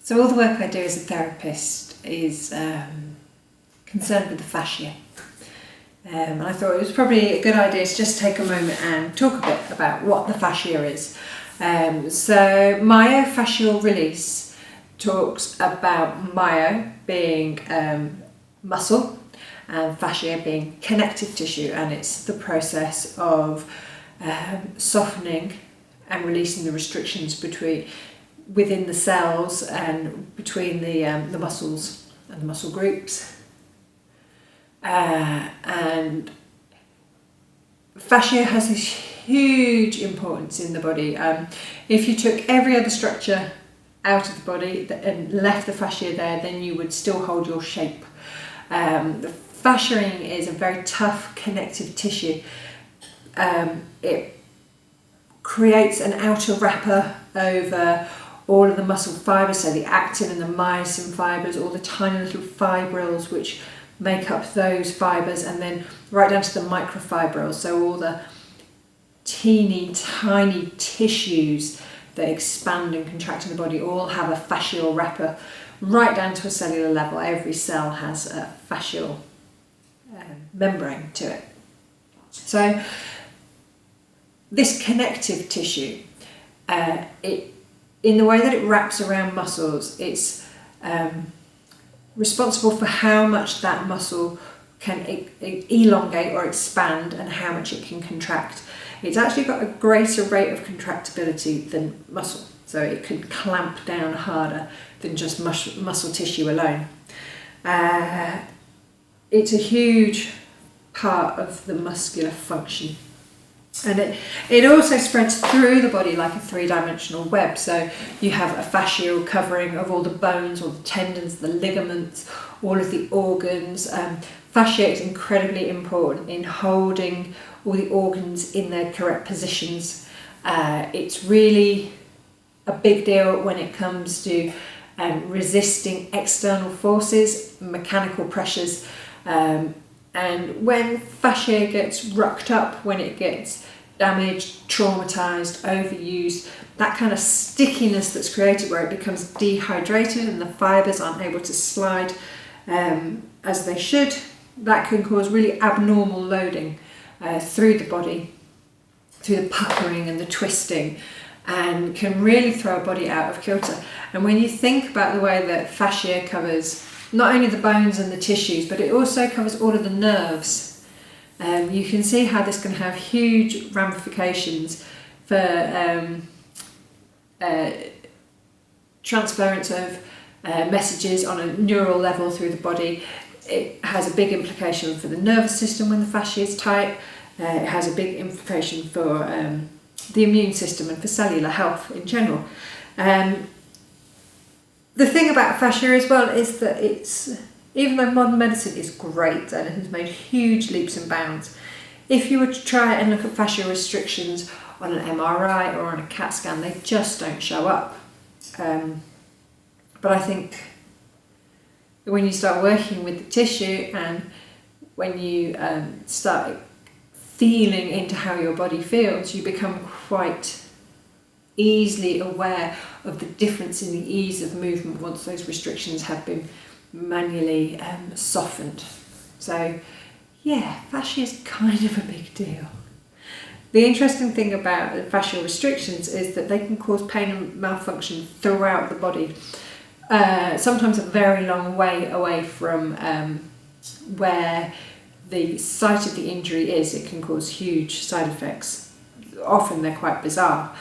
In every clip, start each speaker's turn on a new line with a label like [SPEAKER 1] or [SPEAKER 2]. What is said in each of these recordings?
[SPEAKER 1] So all the work I do as a therapist is concerned with the fascia. And I thought it was probably a good idea to just take a moment and talk a bit about what the fascia is. So myofascial release talks about myo being muscle and fascia being connective tissue, and it's the process of softening and releasing the restrictions within the cells and between the muscles and the muscle groups. And fascia has this huge importance in the body. If you took every other structure out of the body and left the fascia there, then you would still hold your shape. The fascia is a very tough connective tissue. It creates an outer wrapper over all of the muscle fibres, so the actin and the myosin fibres, all the tiny little fibrils which make up those fibres, and then right down to the microfibrils, so all the teeny tiny tissues that expand and contract in the body all have a fascial wrapper right down to a cellular level. Every cell has a fascial membrane to it. So this connective tissue, in the way that it wraps around muscles, it's responsible for how much that muscle can elongate or expand and how much it can contract. It's actually got a greater rate of contractibility than muscle, so it can clamp down harder than just muscle tissue alone. It's a huge part of the muscular function. And it also spreads through the body like a three-dimensional web. So you have a fascial covering of all the bones, all the tendons, the ligaments, all of the organs. Fascia is incredibly important in holding all the organs in their correct positions. It's really a big deal when it comes to resisting external forces, mechanical pressures, and when fascia gets rucked up, when it gets damaged, traumatized, overused, that kind of stickiness that's created where it becomes dehydrated and the fibers aren't able to slide as they should, that can cause really abnormal loading through the body, through the puckering and the twisting, and can really throw a body out of kilter. And when you think about the way that fascia covers not only the bones and the tissues, but it also covers all of the nerves. You can see how this can have huge ramifications for transference of messages on a neural level through the body. It has a big implication for the nervous system when the fascia is tight. It has a big implication for the immune system and for cellular health in general. The thing about fascia as well is that even though modern medicine is great and it has made huge leaps and bounds, if you were to try and look at fascia restrictions on an MRI or on a CAT scan, they just don't show up. But I think when you start working with the tissue and when you start feeling into how your body feels, you become quite easily aware of the difference in the ease of movement once those restrictions have been manually softened. So yeah, fascia is kind of a big deal. The interesting thing about the fascial restrictions is that they can cause pain and malfunction throughout the body, sometimes a very long way away from where the site of the injury is. It can cause huge side effects. Often they're quite bizarre.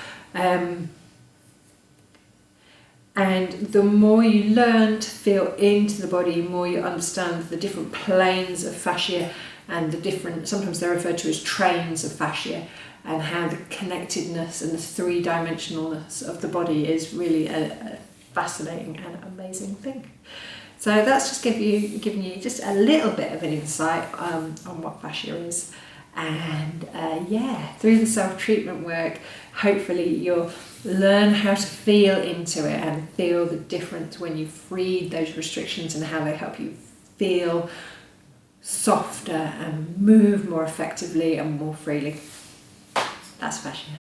[SPEAKER 1] And the more you learn to feel into the body, the more you understand the different planes of fascia and the different, sometimes they're referred to as trains of fascia, and how the connectedness and the three-dimensionalness of the body is really a fascinating and amazing thing. So that's just giving you just a little bit of an insight on what fascia is. And through the self-treatment work, hopefully you'll learn how to feel into it and feel the difference when you freed those restrictions and how they help you feel softer and move more effectively and more freely. That's fascia.